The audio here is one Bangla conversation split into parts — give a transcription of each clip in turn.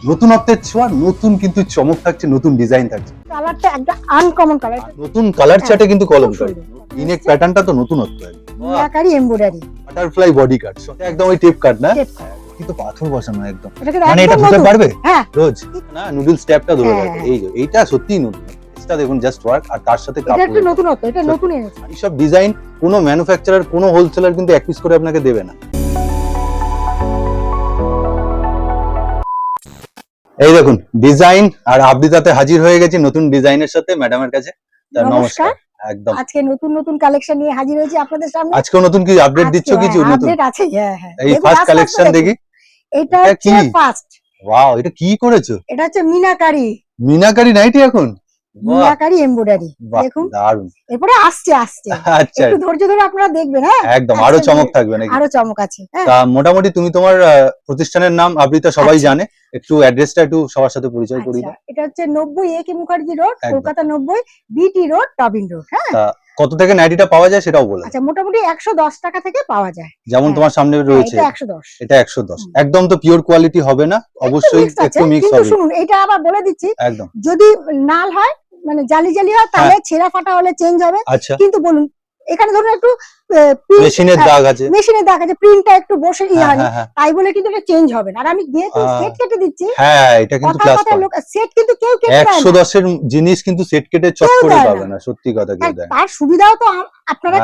নতুনত্বের ছোঁয়া, নতুন কিন্তু চমক থাকছে, নতুন ডিজাইন থাকছে, কালারটা একটা আনকমন কালার, নতুন কালার চার্টে কিন্তু কলমকারী ইনেক প্যাটার্নটা তো নতুনত্ব মিনাকারি এমব্রয়ডারি বাটারফ্লাই বডি কাট একদম ওই টেপ কাট না কিন্তু পাথর বসানো একদম এটা মানে এটা ধুতে পারবে হ্যাঁ রোজ না নুডলস ট্যাপটা ধরে রাখবে এই যে এইটা সত্যিই নতুন এটা দেখুন জাস্ট ওয়ার্ক আর তার সাথে এটা একটু নতুনত্ব, এটা নতুন এনেছে এই সব ডিজাইন কোনো ম্যানুফ্যাকচারার কোনো হোলসেলার কিন্তু এক পিস করে আপনাকে দেবে না। এই দেখুন ডিজাইন আর আবৃতাতে হাজির হয়ে গেছি নতুন ডিজাইনের সাথে ম্যাডামের কাছে। নমস্কার। একদম আজকে নতুন নতুন কালেকশন নিয়ে হাজির হয়েছি আপনাদের সামনে। আজকেও নতুন কি আপডেট দিচ্ছ কিছু নতুন? আপডেট আছে হ্যাঁ হ্যাঁ। এই ফার্স্ট কালেকশন দেখি এটা হচ্ছে ফার্স্ট। ওয়াও এটা কি করেছো? এটা হচ্ছে মিনাকারি। মিনাকারি নাইটি এখন? মিনাকারি এমব্রয়ডারি দেখুন দারুণ। এরপরে আসছে আচ্ছা একটু ধৈর্য ধরে আপনারা দেখবেন হ্যাঁ একদম আরো চমক থাকবে নাকি? আরো চমক আছে হ্যাঁ। তা মোটামুটি তুমি তোমার প্রতিষ্ঠানের নাম আবৃতা সবাই জানে, একটু অ্যাড্রেসটা একটু সবার সাথে পরিচয় করিয়ে দাও। এটা হচ্ছে 90 A K Mukherjee road, Kolkata 90 BT road, Tobin road হ্যাঁ। কত থেকে নাইটিটা পাওয়া যায় সেটাও বলো। আচ্ছা মোটামুটি 110 টাকা থেকে পাওয়া যায়। যেমন তোমার সামনে রয়েছে এটা 110। এটা 110 একদম তো পিওর কোয়ালিটি হবে না, অবশ্যই একটু মিক্স হবে। কিন্তু শুনুন এটা আবার বলে দিচ্ছি একদম যদি নাল হয় মানে জালি জালি হয় তাহলে ছেঁড়া ফাটা হলে চেঞ্জ হবে। আচ্ছা কিন্তু বলুন এখানে ধরুন একটু মেশিনের দাগ আছে, মেশিনের দাগ আছে, প্রিন্টটা একটু বসে হয় তাই বলে কিন্তু এটা চেঞ্জ হবে না। আর আমি যেহেতু সেট কেটে দিচ্ছি হ্যাঁ এটা কিন্তু ক্লাস সেট কিন্তু কেউ কেটে 110 এর জিনিস কিন্তু সেট কেটে চট করে পাবে না, সত্যি কথা কি দেয়। তার সুবিধাও তো আপনারা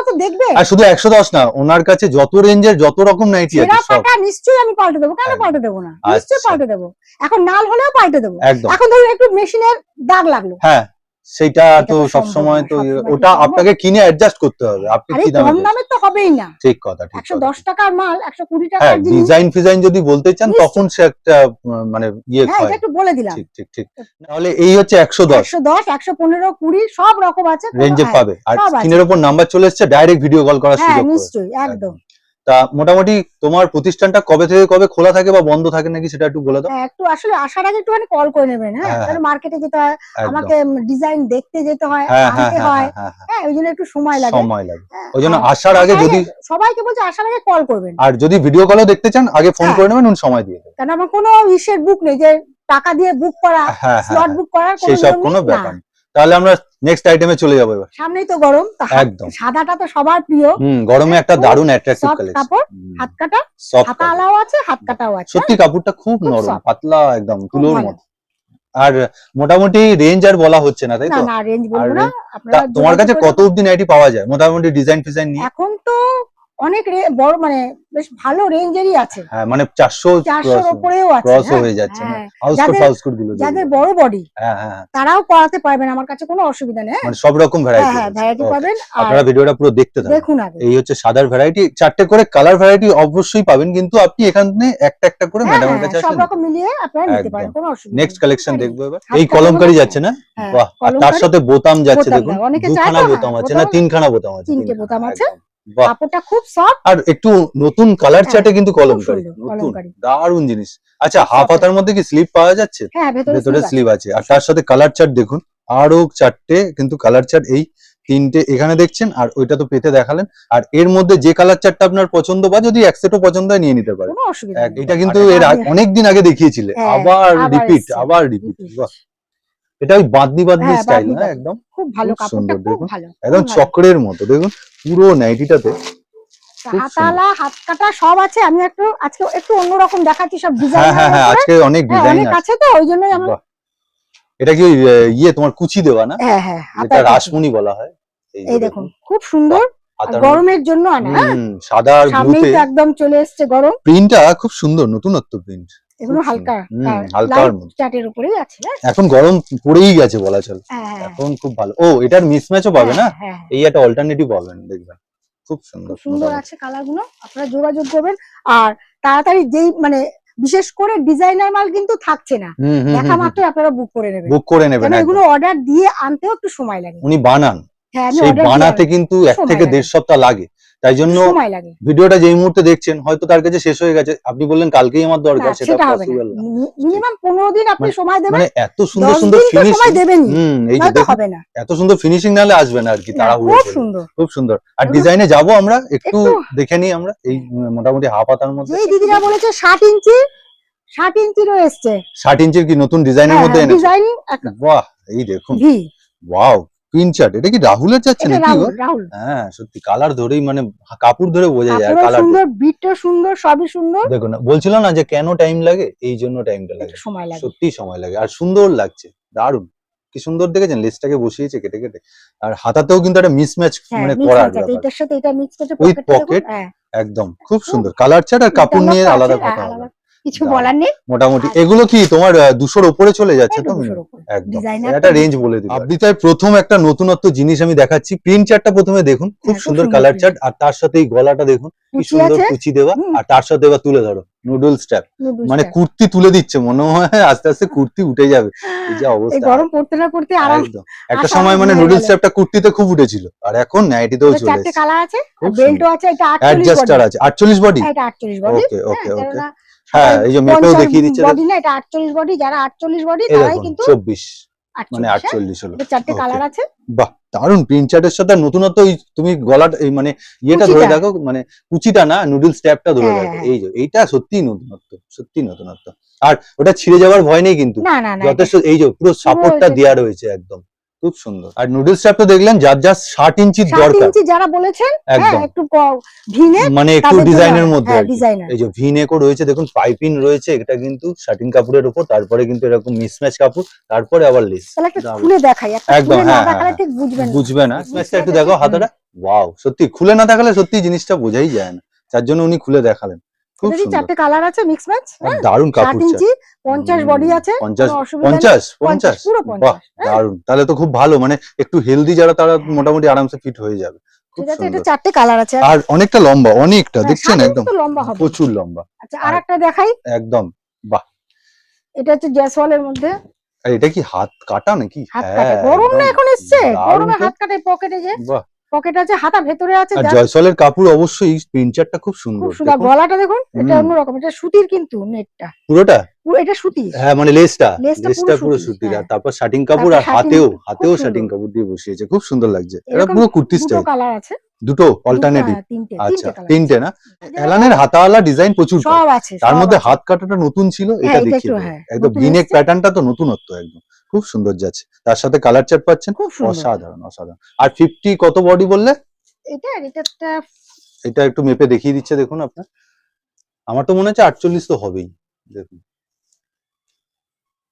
তো দেখবেন। আর শুধু 110 না, ওনার কাছে যত রেঞ্জের যত রকম নাইটি আছে সব নিশ্চয়ই আমি পাল্টে দেবো, কেন পাল্টে দেবো না, নিশ্চয়ই পাল্টে দেবো। এখন নাল হলেও পাল্টে দেবো। এখন ধরুন একটু মেশিনের দাগ লাগলো, হ্যাঁ সেটা তো সব সময় তো ওটা আপনাকে কিনে অ্যাডজাস্ট করতে হবে। আপনি কি কম দামে তো হবেই না, ঠিক কথা, ঠিক 110 টাকার মাল 120 টাকার জিনিস। ডিজাইন ফিজাইন যদি বলতে চান তখন সে একটা মানে ইয়ে হয়। এটা একটু বলে দিলাম। ঠিক ঠিক ঠিক। তাহলে এই হচ্ছে 110 115 20 সব রকম আছে, রেঞ্জে পাবে। আর স্ক্রিনের উপর নাম্বার চলে এসেছে, ডাইরেক্ট ভিডিও কল করার সুযোগ। হ্যাঁ নিশ্চয়ই একদম। তা মোটামুটি তোমার প্রতিষ্ঠানটা কবে থেকে কবে খোলা থাকে বা বন্ধ থাকে নাকি সেটা একটু বলে দাও। একটু আসলে আসার আগে একটুখানি কল করে নেবেন হ্যাঁ, তাহলে মার্কেটে যেতে হয়, আমাকে ডিজাইন দেখতে যেতে হয়, আনতে হয় হ্যাঁ, ওই জন্য একটু সময় লাগে। ওই জন্য আসার আগে যদি সবাইকে বলছি আসার আগে কল করবেন। আর যদি ভিডিও কলও দেখতে চান আগে ফোন করে নেবেন, সময় দিয়ে দেবেন। কারণ আমার কোনো ইসের বুক নেই যে টাকা দিয়ে বুক করা, স্লট বুক করার সেই সব কোনো ব্যাপার নেই। তাহলে আমরা নেক্সট আইটেমে চলে যাবো এবার। সামনেই তো গরম, একদম সাদাটা তো সবার প্রিয়। গরমে একটা দারুণ অ্যাট্রাকটিভ কালেকশন। কাপড় হাত কাটা, হাতা আলাও আছে, হাত কাটাও আছে। সত্যি কাপড়টা খুব নরম, পাতলা, একদম তুলোর মতো। আর মোটামুটি রেঞ্জ আর বলা হচ্ছে না, তাই তো? না রেঞ্জ বলবো না। আপনারা তোমার কাছে কত অবধি নাইটি পাওয়া যায় মোটামুটি ডিজাইন ফিজাইন নিয়ে? এখন তো অনেক বড় মানে বেশ ভালো রেঞ্জেরই আছে। হ্যাঁ মানে 400 এর উপরেও আছে, ক্রস হয়ে যাচ্ছে না হাউসকোট গুলো। যাদের বড় বডি তারাও পরাতে পারবেন, আমার কাছে কোনো অসুবিধা নেই। মানে সব রকম ভ্যারাইটি পাবেন। আপনারা ভিডিওটা পুরো দেখতে থাকুন, দেখুন আগে। এই হচ্ছে সাদার ভ্যারাইটি, 4টে করে কালার ভ্যারাইটি অবশ্যই পাবেন, কিন্তু আপনি এখানে একটা একটা করে ম্যাডামের কাছে আসলে সব রকম মিলিয়ে আপনারা নিতে পারেন, কোনো অসুবিধা নেই। নেক্সট কালেকশন দেখবো এবার। এই কলমকারি যাচ্ছে না? বাহ, আর তার সাথে বোতাম যাচ্ছে, দেখুন দুখানা বোতাম আছে না তিনখানা বোতাম আছে? তিনটে বোতাম আছে। কাপড়টা খুব সফট আর একটু নতুন কালার চার্টে কিন্তু কলমকারি নতুন দারুণ জিনিস। আচ্ছা হাফ হাতার মধ্যে কি স্লিভ পাওয়া যাচ্ছে? হ্যাঁ ভেতরে স্লিভ আছে। আর তার সাথে কালার চার্ট দেখুন, আরো 4টে কিন্তু কালার চার্ট, এই 3টে এখানে দেখছেন, আর ওইটা তো পেতে দেখালেন। আর এর মধ্যে যে কালার চার্টটা আপনার পছন্দ বা যদি এক সেটও পছন্দ হয় নিয়ে নিতে পারেন। এটা কিন্তু এর অনেকদিন আগে দেখিয়েছিলে, আবার রিপিট আবার রিপিট। বাহ, এটা ওই বাঁধনি বাঁধনি স্টাইল না, একদম খুব ভালো কাপড়টা, খুব ভালো, একদম চক্রের মতো। দেখুন পুরো নাইটিটাতে হাতালা হাত কাটা সব আছে। আমি আজকে একটু অন্যরকম দেখাচ্ছি, সব ডিজাইন। হ্যাঁ আজকে অনেক ডিজাইন আছে তো ওই জন্যই আমি। এটা কি ইয়ে তোমার কুচি দেওয়া না? হ্যাঁ এটা রাসমণি বলা হয়। এই দেখুন খুব সুন্দর, গরমের জন্য আনা। সাদা আর ব্লুতে একদম চলে এসেছে গরম। প্রিন্টটা খুব সুন্দর, নতুনত্ব প্রিন্ট। এগুলো হালকা হালকার মধ্যে চাটের উপরেই আছে। এখন গরম পড়েই গেছে বলা চলে, এখন খুব ভালো। ও এটার মিসম্যাচও পাবে না, এই একটা অল্টারনেটিভ পাবেন, দেখবেন খুব সুন্দর সুন্দর আছে কালার গুলো। আপনারা যোগাযোগ করবেন, আর তাড়াতাড়ি যেই মানে বিশেষ করে ডিজাইনার মাল কিন্তু থাকছে না, দেখা মাত্রই আপনারা বুক করে নেবেন। এগুলো অর্ডার দিয়ে আনতেও একটু সময় লাগে। উনি বানান, সেই বানাতে কিন্তু 1 থেকে 1.5 সপ্তাহ লাগে। তাই জন্য ভিডিওটা যেই মুহূর্তে দেখছেন হয়তো তার কাছে শেষ হয়ে গেছে, আপনি বললেন কালকেই আমার দরকার, সেটা পসিবল না। মিনিমাম 15 দিন আপনি সময় দেবেন। মানে এত সুন্দর সুন্দর ফিনিশিং সময় দেবেন, এই যে হবে না, এত সুন্দর ফিনিশিং নালে আসবে না আর কি, তাড়াহুড়ো। খুব সুন্দর, খুব সুন্দর। আর ডিজাইনে যাব আমরা একটু দেখে নিই আমরা। এই মোটামুটি হাফ হাতার মধ্যে এই দিদিরা বলেছে 60 ইঞ্চি 60 ইঞ্চিরও এসছে। 60 ইঞ্চির কি নতুন ডিজাইনের মধ্যে এনেছো? ডিজাইন বাহ, এই দেখুন, ভি ওয়াও, প্রিন্ট চার্ট। এটা কি রাহুলের যাচ্ছে এটা নাকি গো? রাহুল। হ্যাঁ, সত্যি কালার ধরেই মানে কাপড় ধরে বোঝা যায় কাপড়ও কালার। সুন্দর, বিটও সুন্দর, সবই সুন্দর। দেখুন, বলছিলাম না যে কেন টাইম লাগে, এই জন্য টাইমটা লাগে, একটু সময় লাগে। সত্যি সময় লাগে। আর সুন্দর লাগছে, দারুন, কি সুন্দর দেখেছেন লেসটাকে বসিয়েছে কেটে কেটে। আর হাতাতেও কিন্তু একটা মিসম্যাচ মানে করার ব্যাপার, এটার সাথে এটা মিক্স করে উইথ পকেটটা দেখুন। পকেট, হ্যাঁ, একদম খুব সুন্দর কালার চার্ট। আর কাপড় নিয়ে আলাদা কথা হবে, কিছু বলার নেই। মোটামুটি। আর এগুলো কি তোমার 200-র উপরে চলে যাচ্ছে তো? 200-র উপরে। একদম, ডিজাইনার একটা রেঞ্জ বলে দিই। আবৃতায় প্রথম একটা নতুনত্ব জিনিস আমি দেখাচ্ছি। প্রিন্ট চার্টটা প্রথমে দেখুন, খুব খুব সুন্দর সুন্দর কালার print। চার্ট। আর তার সাথে এই গলাটা দেখুন কি কুচি সুন্দর আছে। কুচি দেওয়া। হুম। আর তার সাথে এবার তুলে ধরো নুডল স্ট্যাপ, নুডলস মানে টা। কুর্তি তুলে দিচ্ছে, মনে হয় আস্তে আস্তে কুর্তি উঠে যাবে, এই যা এই অবস্থা। গরম পড়তে না পড়তে আরাম। একদম, একটা আশা সময় মানে হয়ে নুডল গেল। স্ট্যাপটা কুর্তিতে খুব উঠেছিল, আর এখন নাইটিতেও এটা চলে 4টে এসেছে। কালার আছে। খুব বেল্টও আছে। এটা 48 বডি। অ্যাডজাস্টার আছে 48 বডি। এটা 48 বডি। ওকে হ্যাঁ, ওকে ওকে, কেননা হ্যাঁ, সবাই এই যে মেপেও 50 দেখিয়ে দিচ্ছে বডি না, এটা 48 বডি। যারা 48 বডি এই তারাই দেখুন, কিন্তু 24 মানে 48। হ্যাঁ, 48 হলো। এটা 4টে ওকে, কালার আছে। বাহ, দারুন প্রিন্ট চার্টের সাথে নতুনত্ব। এই তুমি গলাটা এই মানে ইয়েটা ধরে কুচিটা। দেখো, মানে কুচিটা না, নুডলস ট্যাপটা ধরে হ্যাঁ, দেখো, হ্যাঁ, এই যে এইটা সত্যি নতুনত্ব, সত্যি নতুনত্ব। আর ওটা ছিঁড়ে যাওয়ার ভয় নেই কিন্তু, না না না, এটা যথেষ্ট। এই যে পুরো সাপোর্টটা এটা দেওয়া রয়েছে একদম, খুব সুন্দর। আর নুডলস ট্যাপ তো দেখলেন, যার যার 60 ইঞ্চির 60 দরকার, ইঞ্চি যারা বলেছেন, হ্যাঁ, একদম একটু ভিনে মানে একটু তাদের জন্য ডিজাইনের হবে। মধ্যে হ্যাঁ, আর কি। ডিজাইনার। এই যে ভি নেকও রয়েছে দেখুন, পাইপিং রয়েছে, এটা কিন্তু শাটিন কাপড়ের উপর, তারপরে কিন্তু এরকম মিসম্যাচ কাপড়, তারপরে আবার লেস। তাহলে একটা খুলে দেখাই। একটা একদম, খুলে না হ্যাঁ হ্যাঁ দেখালে হ্যাঁ, ঠিক বুঝবেন না। বুঝবে না। মিসম্যাচটা একটু দেখো হাতাটা, ওয়াও, সত্যি খুলে না দেখালে সত্যি জিনিসটা বোঝাই যায় না, যার জন্য উনি খুলে দেখালেন। খুব এটারই সুন্দর, 4টে কালার আছে, মিক্স ম্যাচ। আর হ্যাঁ, দারুন 60 কাপড় চার্ট। ইঞ্চি 50 বডি আছে। 50 কোনো অসুবিধা নেই। 50 50 50, পুরো বাহ 50। হ্যাঁ, দারুন, তাহলে তো খুব ভালো, মানে একটু হেলদি যারা তারা মোটামুটি আরামসে ফিট হয়ে যাবে, খুব ঠিক আছে। এটা সুন্দর। 4টে কালার আছে। আর অনেকটা লম্বা, অনেকটা দেখছেন 60 ইঞ্চি একদম তো লম্বা হবে। প্রচুর লম্বা। আচ্ছা, আর আরেকটা দেখাই। একদম, বাহ। এটা হচ্ছে জয়সওয়ালের মধ্যে। আর এটা কি হাত কাটা নাকি? হাত কাটে। হ্যাঁ, গরম না একদম এখন এসছে। দারুন গরমে তো, হাত কাটে। পকেটে যে বাহ। পকেট আছে, হাতা ভেতরে আছে। আর যা জয়সলের কাপড় অবশ্যই প্রিন্ট চার্টটা খুব খুব সুন্দর সুন্দর। দেখুন। গলাটা দেখুন, এটা হুম, অন্যরকম। এটা সুতির কিন্তু নেটটা পুরোটা, পুরো এটা সুতির। হ্যাঁ মানে লেসটা লেসটা লেসটা পুরো সুতির। সুতির। আর হ্যাঁ, তারপর শাটিং কাপড়, তারপর আর শাটিং হাতেও খুব শাটিং সুন্দর। কাপড় দিয়ে বসিয়েছে, খুব সুন্দর লাগছে। এটা এরকম পুরো কুর্তি দুটো স্টাইল। কালার আছে। দুটো দুটো, অল্টারনেটিভ, হ্যাঁ, তিনটে আচ্ছা কালার আছে। তিনটে না? যেরকম এলানের হাতাওয়ালা ডিজাইন প্রচুর পাই, সব আছে, তার সব মধ্যে আছে। হাত কাটাটা নতুন ছিল, হ্যাঁ, এটা এটা দেখিয়ে একটু, দেবো। হ্যাঁ, একদম নতুন ভিনেক এসছে। প্যাটার্নটা তো নতুনত্ব একদম, খুব সুন্দর যাচ্ছে। তার সাথে কালার চার্ট পাচ্ছেন, খুব সুন্দর। অসাধারণ অসাধারণ। আর 50 কত বডি বললে? এটা একটা এটা একটু মেপে দেখিয়ে দিচ্ছে দেখুন আপনার। আমার তো মনে হচ্ছে 48 তো হবেই, দেখুন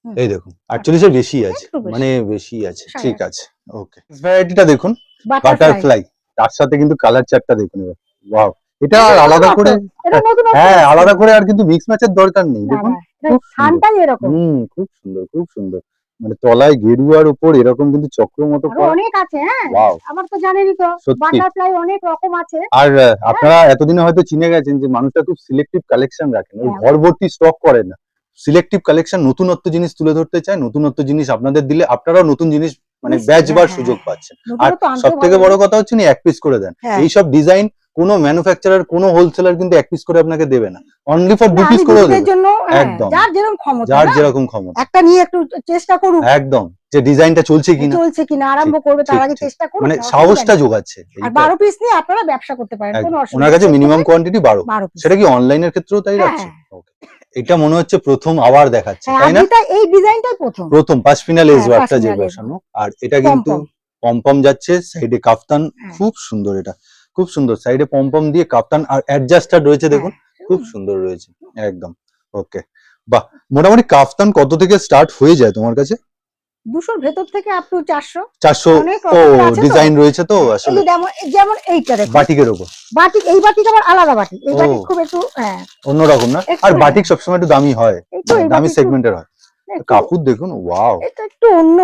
হুম, এই দেখুন 48 এর বেশি আছে, একটু বেশি। মানে বেশি আছে, সাড়ে ঠিক আট। আছে। ওকে, ভ্যারাইটিটা দেখুন, বাটারফ্লাই। বাটারফ্লাই, তার সাথে কিন্তু কালার চার্টটা দেখুন এবার, ওয়াও। এটা এটা আর আলাদা নতুনত্ব। করে, এটা নতুনত্ব হ্যাঁ এসছে। আলাদা করে আর কিন্তু মিক্স ম্যাচের দরকার নেই, না দেখুন না, এটা খুব সুন্দর। থানটাই এরকম। খুব সুন্দর খুব সুন্দর, মানে তলায় গেরুয়ার উপর এরকম কিন্তু চক্র মতো আরো করা, অনেক আছে। হ্যাঁ, ওয়াও আমার তো জানেনই তো, সত্যি। বাটারফ্লাই অনেক রকম আছে। আর হ্যাঁ, আপনারা এতদিনে হয়তো চিনে গেছেন যে মানুষটা খুব সিলেক্টিভ কালেকশন রাখেন, ওই হ্যাঁ, ঘর ভর্তি স্টক করেন না। সিলেক্টিভ কালেকশন, নতুনত্ব জিনিস তুলে ধরতে চায়, নতুনত্ব জিনিস আপনাদের দিলে আপনারাও নতুন জিনিস মানে নিশ্চয়ই। বেচবার হ্যাঁ, সুযোগ হ্যাঁ, পাচ্ছেন। আর নতুনত্ব সব আনতেও থেকে ভালো বড় লাগে। কথা হচ্ছে উনি এক পিস করে দেন। হ্যাঁ, এইসব ডিজাইন কোনো ম্যানুফ্যাকচারার, কোনো হোলসেলার কিন্তু এক পিস করে আপনাকে দেবে না, অনলি ফর না, 2 পিস আমি করেও দুটোদের দেবে। জন্য, হ্যাঁ, একদম, যার যেরকম ক্ষমতা যার না, যেরকম ক্ষমতা, একটা নিয়ে একটু চেষ্টা করুক, একদম, যে ডিজাইনটা চলছে কিনা, চলছে কিনা আরম্ভ ঠিক করবে, তার ঠিক আগে ঠিক, চেষ্টা করুক মানে না, অসুবিধা সাহসটা নেই। যোগাচ্ছে আর এইটা। 12 পিস নিয়ে আপনারা ব্যবসা করতে পারেন, কোনো একদম, অসুবিধা ওনার কাছে নেই। মিনিমাম কোয়ান্টিটি 12, বারো পিস। সেটা কি অনলাইনের ক্ষেত্রেও তাই হ্যাঁ, রাখছে? Okay. এটা মনে হচ্ছে প্রথম আবার দেখাচ্ছে, হ্যাঁ, তাই না? আবৃতা এই ডিজাইনটাই প্রথম। প্রথম পাশমিনা লেস হ্যাঁ, ওয়ার্কটা যে পাশমিনা লেস বসানো, আর এটা পম কিন্তু পম। পমপম যাচ্ছে, সাইডে কাফতান, হ্যাঁ, খুব সুন্দর। এটা খুব সুন্দর, সাইডে পমপম দিয়ে কাফতান, আর অ্যাডজাস্টার রয়েছে দেখুন, হ্যাঁ, খুব সুন্দর রয়েছে একদম। ওকে, বাহ। মোটামুটি কাফতান কত থেকে স্টার্ট হয়ে যায় তোমার কাছে? 200 ভেতর থেকে আপ টু 400। 400? অনেক ও, রকমের আছে তো। ডিজাইন রয়েছে তো হ্যাঁ, এই আসলে, যে যেমন এইটা দেখুন, বাটিকের ওপর। বাটিক। এই বাটিক আবার আলাদা বাটিক। এই ও, বাটিক খুব একটু, হ্যাঁ, অন্যরকম না? একটু, আর হ্যাঁ, বাটিক সবসময় একটু দামি হয়, একটু মানে এই দামি বাটিক একটু, সেগমেন্টের হয়। একটু কাপড় দেখুন, ওয়াও, এটা একটু অন্য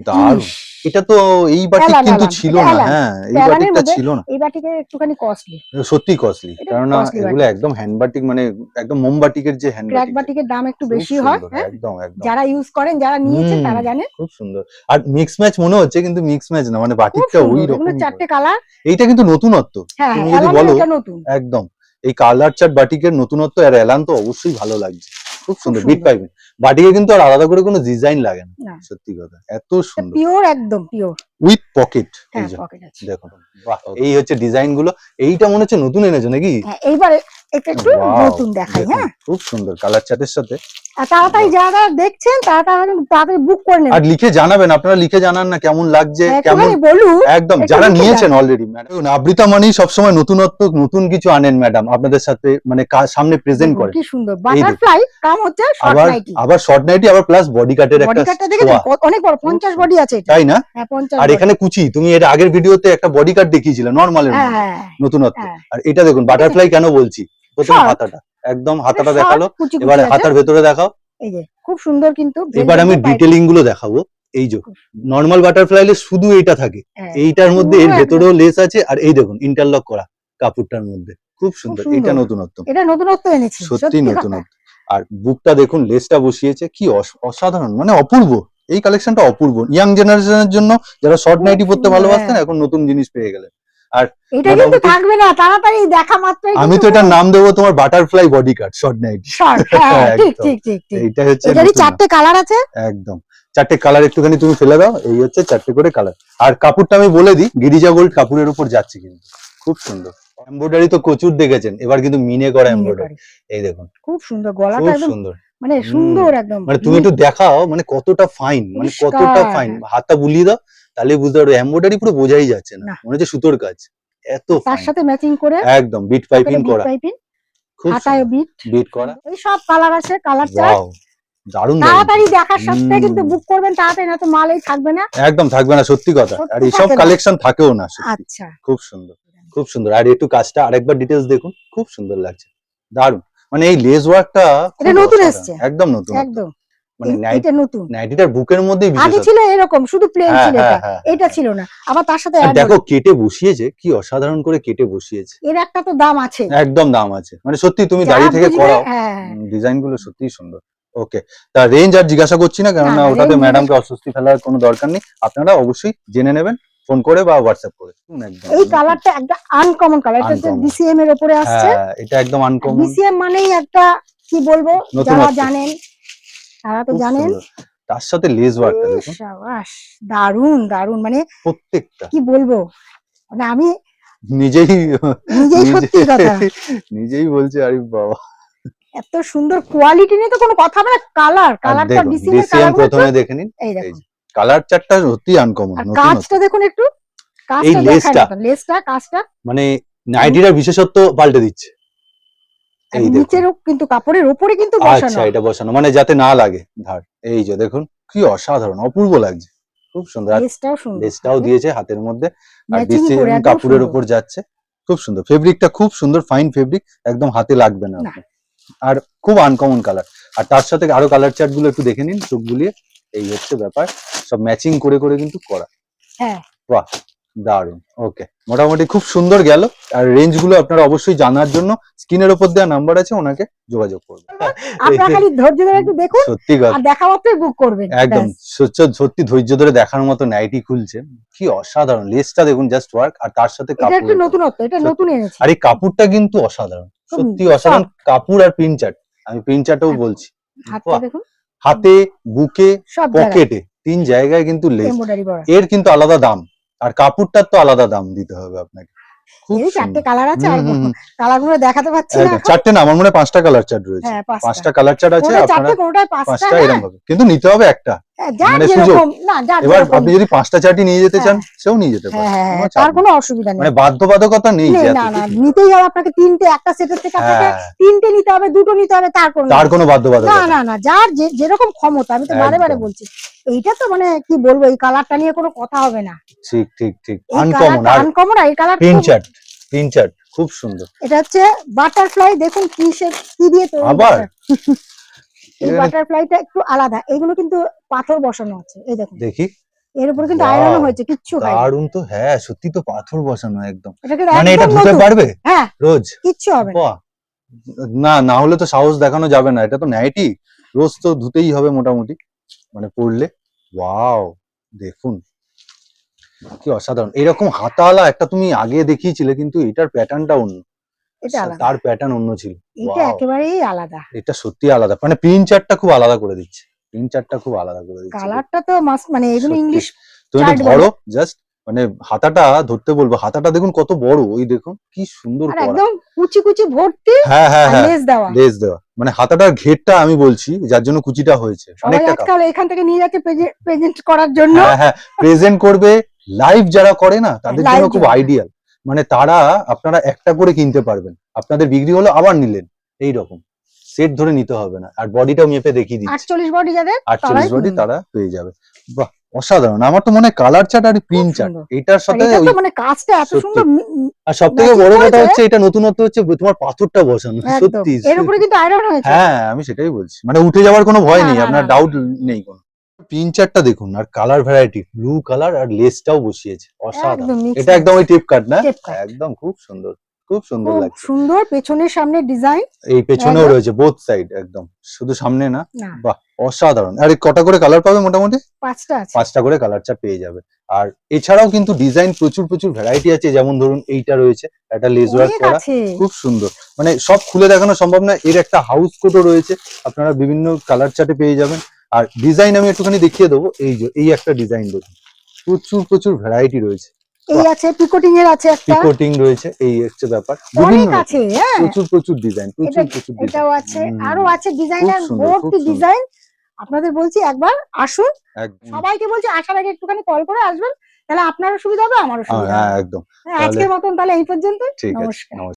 দারুণ। জিনিস। এটা তো এই বাটিক অ্যালান, কিন্তু অ্যালান, ছিল এটা না, অ্যালান। হ্যাঁ এই এটা অ্যালানের বাটিকটা মধ্যে ছিল না, এই বাটিকের একটুখানি কস্টলি। সত্যি কস্টলি। এটা একটু কেননা কস্টলি এগুলো বাটিক। একদম হ্যান্ড বাটিক, মানে একদম মোমবাটিকের যে হ্যান্ড ক্র্যাক বাটিক, বাটিকের দাম একটু খুব বেশি হয়। সুন্দর, হ্যাঁ, একদম একদম। যারা ইউজ করেন, যারা নিয়েছেন তারা জানে। খুব সুন্দর। আর মিক্স ম্যাচ মনে হচ্ছে, কিন্তু মিক্স ম্যাচ না, মানে খুব বাটিকটা ওই সুন্দর। এগুলো রকমই। 4টে কালার। এইটা কিন্তু নতুনত্ব, হ্যাঁ, তুমি হ্যাঁ, যদি অ্যালানের বলো, এটা নতুন। একদম এই কালার চার্ট বাটিকের নতুনত্ব। আর এলান তো অবশ্যই ভালো লাগছে, খুব সুন্দর। বিট সুন্দর। পাইবেন বাটিকে কিন্তু আর আলাদা করে কোনো ডিজাইন লাগে না, না, সত্যি কথা, এত সুন্দর। পিওর, একদম পিওর। উইথ পকেট, এই হ্যাঁ, যে পকেট আছে। দেখুন, বাহ, এই হচ্ছে ডিজাইন গুলো। এইটা মনে হচ্ছে নতুন এনেছো নাকি? হ্যাঁ, এইবারে এটা একটু Wow, নতুন দেখাই। দেখুন, হ্যাঁ, খুব সুন্দর কালার চার্টের সাথে। আর তাড়াতাড়ি যারা দেখছেন তাড়াতাড়ি বুক করে আর নেবেন। লিখে জানাবেন, আপনারা লিখে জানান না কেমন লাগছে, কেমন একটুখানি বলুন, একদম একটু যারা লিখে নিয়েছেন জানান। অলরেডি। ম্যাডাম আবৃতা মানেই সবসময় নতুনত্ব, নতুন কিছু আনেন ম্যাডাম, আপনাদের সাথে মানে সামনে প্রেজেন্ট দেখুন করেন। কি সুন্দর এই দেখুন, বাটারফ্লাই কাম হচ্ছে শর্ট আবার নাইটি। আবার শর্ট নাইটি, আবার প্লাস বডি কাটের বডি একটা কাটটা দেখেছেন ছোঁয়া। অনেক বড়, 50 বডি আছে এটা। তাই না? হ্যাঁ 50 আর বডি। এখানে কুচি, তুমি এর আগের ভিডিওতে একটা বডি কাট দেখিয়েছিলে নরমালের হ্যাঁ মধ্যে, হ্যাঁ নতুনত্ব। হ্যাঁ। আর এটা দেখুন বাটারফ্লাই কেন বলছি, প্রথমে Short, হাতাটা, একদম হাতাটা short, দেখালো, কুচি এবার কুচি আছে। হাতার ভেতরে দেখাও। এই যে খুব সুন্দর কিন্তু এবার আমি velvet পাইপ। ডিটেলিং গুলো দেখাবো। এই যে নরমাল বাটারফ্লাইলে শুধু এইটা থাকে, হ্যাঁ, এইটার মধ্যে এর পুরো ভেতরেও লেস আছে, আর এই দেখুন ইন্টারলক করা কাপড়টার মধ্যে, খুব খুব সুন্দর। সুন্দর। এটা নতুনত্ব, এটা নতুনত্ব এনেছি সত্যি সত্যি কথা। নতুনত্ব। আর বুকটা দেখুন, লেসটা বসিয়েছে, কি অসাধারণ, মানে অপূর্ব। এই কালেকশনটা অপূর্ব, ইয়াং জেনারেশনের জন্য, যারা শর্ট খুব নাইটি পরতে সুন্দর, ভালোবাসতেন, হ্যাঁ। এখন নতুন জিনিস পেয়ে গেলেন। আর এটা কিন্তু মোটামুটি থাকবে না, তাড়াতাড়ি দেখা মাত্রই আমি তো এটার নাম দেবো তোমার বাটারফ্লাই বডি কাট শর্ট নাইটি। শর্ট। হ্যাঁ ঠিক একদম, ঠিক ঠিক ঠিক। এইটা হচ্ছে এটারই নতুন নাম। 4টে কালার আছে। একদম, 4টে কালার একটুখানি তুমি ফেলে দাও, এই হচ্ছে 4টে করে কালার। আর কাপড়টা আমি বলে দিই, গিরিজা গোল্ড কাপড়ের উপর যাচ্ছে কিন্তু, খুব সুন্দর। এমব্রয়ডারি তো প্রচুর দেখেছেন, এবার কিন্তু মিনে করা এমব্রয়ডারি। এই দেখুন খুব সুন্দর গলাটা খুব একদম সুন্দর। মানে সুন্দর একদম। মানে তুমি একটু দেখাও, মানে কতটা ফাইন, মানে কতটা পরিষ্কার। ফাইন, হাতটা বুলিয়ে দাও, তাহলে বুঝতে পারবে। এমব্রয়ডারি পুরো বোঝাই যাচ্ছে না, না। মনে হচ্ছে সুতোর কাজ, এত তার ফাইন। সাথে ম্যাচিং করে একদম বিট পাইপিং করা, পাইপিং, খুব হাতায় বিট বিট করা। এই সব কালার আছে, কালার চার্ট। ওয়াও, দারুণ তাড়াতাড়ি দারুণ। দেখার সাথে কিন্তু বুক করবেন তাড়াতাড়ি, না তো মালই থাকবে না। একদম থাকবে না, সত্যি কথা। আর সত্যি এইসব থাকে না। কালেকশন থাকেও না সত্যি। আচ্ছা খুব সুন্দর, খুব সুন্দর। আর একটু কাজটা আরেকবার ডিটেলস দেখুন, খুব সুন্দর লাগছে, দারুণ। মানে এই লেস ওয়ার্কটা এটা নতুন এসছে, একদম নতুন, একদম মানে এটা নতুন। নাইটিটার বুকের মধ্যেই আগে বিশেষত্ব। ছিল এরকম শুধু প্লেন হ্যাঁ, ছিল, হ্যাঁ, এটা হ্যাঁ, এটা ছিল না, আবার তার সাথে আর add দেখো হলো। কেটে বসিয়েছে, কি অসাধারণ করে কেটে বসিয়েছে। এর একটা তো দাম আছে, একদম দাম আছে, মানে সত্যি তুমি যারা দাঁড়িয়ে থেকে বুঝবে। করাও, হ্যাঁ ডিজাইন গুলো সত্যিই সুন্দর। ওকে, তা রেঞ্জ আর জিজ্ঞাসা করছি না, না কেননা না ওটাতে range ম্যাডামকে অস্বস্তি ফেলার কোনো দরকার নেই। আপনারা অবশ্যই জেনে নেবেন ফোন করে বা হোয়াটসঅ্যাপ করে। একদম এই কালারটা একটা আনকমন কালার, এটা হচ্ছে Uncommon। ডিসিএম এর উপরে আসছে। হ্যাঁ, এটা একদম আনকমন, ডিসিএম মানেই একটা কি বলবো, নতুনত্ব। যারা জানেন তারা তো খুব জানেন। সুন্দর। তার সাথে লেস ওয়ার্কটা দেখুন, সাবাস, দারুন দারুন, মানে প্রত্যেকটা কি বলবো, মানে আমি নিজেই নিজেই সত্যি কথা, নিজেই বলছে, আরে বাবা। এত সুন্দর কোয়ালিটি নিয়ে তো কোনো কথা হবে না। আর কালারটা দেখুন ডিসিএম এর ডিসিএম কালার প্রথমে দেখে নিন, এই এই দেখুন। কালার চারটা সত্যি আনকমন, আর নতুন। কাজটা দেখুন একটু, এই কাজটা দেখায় লেসটা, না, লেসটা কাজটা মানে নাইটিটার বিশেষত্ব পাল্টে দিচ্ছে। আর এই দেখুন, নিচেরও কিন্তু কাপড়ের উপরে কিন্তু আচ্ছা বসানো। এটা বসানো, মানে যাতে না লাগে ধার। এই যে দেখুন, কি অসাধারণ, অপূর্ব লাগছে, খুব সুন্দর। আর লেসটাও সুন্দর, লেসটাও দিয়েছে হাতের মধ্যে, আর ম্যাচিং করে ডিসিএম একদম কাপড়ের সুন্দর। উপর যাচ্ছে, খুব সুন্দর। ফেব্রিকটা খুব সুন্দর, ফাইন ফেব্রিক, একদম হাতে লাগবে না না। আপনার। আর খুব আনকমন কালার। আর তার সাথে আরো কালার চার্ট গুলো একটু দেখে নিন চোখ বুলিয়ে। এই হচ্ছে ব্যাপার, সব ম্যাচিং করে করে কিন্তু করা। হ্যাঁ বাহ, দারুন। ওকে, মোটামুটি খুব সুন্দর গেল। আর রেঞ্জ গুলো আপনারা অবশ্যই জানার জন্য স্ক্রিনের উপর দেওয়া নাম্বার আছে, ওনাকে যোগাযোগ করবেন। আপনারা খালি ধৈর্য ধরে একটু দেখুন, সত্যি কথা, আর দেখা মাত্রই বুক করবেন। একদম সত্যি ধৈর্য ধরে দেখার মতো নাইটি খুলছে, কি অসাধারণ। লেসটা দেখুন, জাস্ট ওয়ার্ক, আর তার সাথে এটা একটু কাপড়, নতুনত্ব, এটা সত্যি। নতুন এনেছি। আর এই কাপড়টা কিন্তু অসাধারণ, খুব সত্যি অসাধারণ কাপড়। আর প্রিন্ট চার্ট, আমি প্রিন্ট চার্টও বলছি, হাতটা দেখুন, হাতে, বুকে, সব জায়গায় পকেটে, 3 জায়গায় কিন্তু লেস। এমব্রয়ডারি করা। এর কিন্তু আলাদা দাম, আর কাপড়টার তো আলাদা দাম দিতে হবে আপনাকে। খুব এরই 4টে সুন্দর। কালার আছে, আর কালার গুলো দেখাতে পাচ্ছি না একদম এখন। 4টে না, আমার মনে হয় 5টা কালার চার্ট রয়েছে। হ্যাঁ 5টা কালার চার্ট আছে, কোনটা আপনারা 4টে কোনটায় 5টা, 5টা হ্যাঁ এরকম ভাবে, কিন্তু নিতে হবে একটা, যার মানে সুযোগ। যেরকম, না যার এবার যেরকম। আপনি যদি 5টা চার্টই নিয়ে যেতে চান, সেও নিয়ে যেতে পারেন, হ্যাঁ কোনো চাপ তার নেই। কোনো অসুবিধা নেই, মানে বাধ্যবাধকতা নেই যে না এত না কিছু নিতে নিতেই হবে আপনাকে। 3টে, একটা সেটের থেকে আপনাকে হ্যাঁ, 3টে নিতে হবে, 2টো নিতে হবে, তার কোনো তার কোনো না বাধ্যবাধকতা না না, যার যেরকম ক্ষমতা। আমি তো বারে বারে একদম বলছি, এইটা তো মানে কি বলবো, এই কালারটা নিয়ে কোনো কথা হবে না। ঠিক ঠিক ঠিক, এই আনকমন। কালারটা আর আনকমন, এই কালার প্রিন্ট চার্ট খুব সুন্দর। এটা হচ্ছে বাটারফ্লাই, দেখুন কি দিয়ে তৈরি। আবার এই বাটারফ্লাইটা একটু আলাদা, এগুলো কিন্তু পাথর বসানো আছে, এই দেখুন দেখি, এর উপরে কিন্তু Wow, আয়রনও হয়েছে, কিচ্ছু হয়নি। দারুণ তো। হ্যাঁ সত্যি তো, পাথর বসানো একদম। এটা কিন্তু মানে এটা একদম ধুতে নতুন। পারবে হ্যাঁ রোজ? কিচ্ছু হবে না। বাহ, না না হলে তো সাহস দেখানো যাবে না, এটা তো নাইটি, রোজ তো ধুতেই হবে মোটামুটি, মানে পরলে। ওয়াও, দেখুন কি অসাধারণ। এরকম হাতাওয়ালা একটা তুমি আগে দেখিয়েছিলে, কিন্তু এটার প্যাটার্নটা অন্য, এটা আলাদা, তার প্যাটার্ন অন্য ছিল। এটা Wow, একেবারেই আলাদা। এটা সত্যি আলাদা, মানে প্রিন্ট চার্টটা খুব আলাদা করে দিচ্ছে, প্রিন্ট চার্টটা খুব আলাদা করে দিচ্ছে। কালারটা তো মাস্ট, মানে এগুলো সত্যি। ইংলিশ তুমি একটু চার্ট ধরো বলে। জাস্ট, মানে হাতাটা ধরতে বলবো, হাতাটা দেখুন কত বড়, ওই দেখুন কি সুন্দর আর করা। একদম কুচি কুচি ভর্তি হ্যাঁ হ্যাঁ আর হ্যাঁ, লেস দেওয়া। লেস দেওয়া, মানে হাতাটার ঘেরটা আমি বলছি যার জন্য কুচিটা হয়েছে সবাই অনেকটা আজকাল এখান থেকে নিয়ে যাচ্ছে প্রেজেন্ট করার জন্য। হ্যাঁ হ্যাঁ, প্রেজেন্ট করবে, লাইভ যারা করে না তাদের জন্য Live খুব যারা। আইডিয়াল। মানে তারা, আপনারা একটা করে কিনতে পারবেন, আপনাদের বিক্রি হলো আবার নিলেন, এই রকম সেট ধরে নিতে হবে না। আর বডিটাও মেপে দেখিয়ে দিচ্ছি, 48 বডি যাদের 48 বডি নিন। তারা পেয়ে যাবে। বাহ, অসাধারণ। আমার তো মনে হয় কালার চার্ট আর প্রিন্ট চার্ট সুন্দর। এটার আর সাথে এটা ওই তো মানে কাজটা এত সত্যি। সুন্দর আর সব থেকে matching বড় কথা করেছে। হচ্ছে এটা নতুনত্ব হচ্ছে তোমার পাথরটা বসানো, একদম। সত্যি। এর উপরে কিন্তু আয়রন হয়েছে। হ্যাঁ, আমি সেটাই বলছি, মানে উঠে যাওয়ার কোনো ভয় না, নেই, না, আপনার না, না। ডাউট নেই কোনো। প্রিন্ট চার্টটা দেখুন, আর কালার ভ্যারাইটি, ব্লু কালার আর লেসটাও বসিয়েছে, অসাধারণ। একদম mix এটা একদম match। ওই টেপ কাট না, Tape cut। একদম খুব সুন্দর, খুব সুন্দর খুব লাগছে। সুন্দর পেছনের সামনে ডিজাইন। এই পেছনেও একদম। রয়েছে বোথ সাইড, একদম শুধু সামনে না। না, বাহ, অসাধারণ। আর এই কটা করে কালার পাবে মোটামুটি? 5টা আছে। 5টা করে কালার চার্ট পেয়ে যাবে। আর এছাড়াও কিন্তু ডিজাইন প্রচুর প্রচুর ভ্যারাইটি আছে, যেমন ধরুন এইটা রয়েছে, একটা লেস ওয়ার্ক অনেক করা, আছে। খুব সুন্দর। মানে সব খুলে দেখানো সম্ভব না, এর একটা হাউস কোটও রয়েছে, আপনারা বিভিন্ন কালার চার্টে পেয়ে যাবেন। আর ডিজাইন আমি একটুখানি দেখিয়ে দেবো, এই যে এই একটা ডিজাইন দেখুন, প্রচুর প্রচুর ভ্যারাইটি রয়েছে। এই আছে পিকোটিং এর আছে একটা। পিকোটিং রয়েছে, এই হচ্ছে ব্যাপার, অনেক বিভিন্ন আছে। হ্যাঁ, প্রচুর প্রচুর ডিজাইন, এটা প্রচুর প্রচুর ডিজাইন। এটাও আছে, আরো আছে ডিজাইনার সুন্দর, খুব ভর্তি সুন্দর। ডিজাইন। আপনাদের বলছি একবার আসুন, একদম। সবাইকে বলছি আসার আগে একটুখানি কল করে আসবেন, তাহলে আপনারও সুবিধা হবে আমারও সুবিধা হ্যাঁ, হবে। একদম। হ্যাঁ, তাহলে আজকের মতন তাহলে এই পর্যন্ত। ঠিক আছে, নমস্কার। নমস্কার।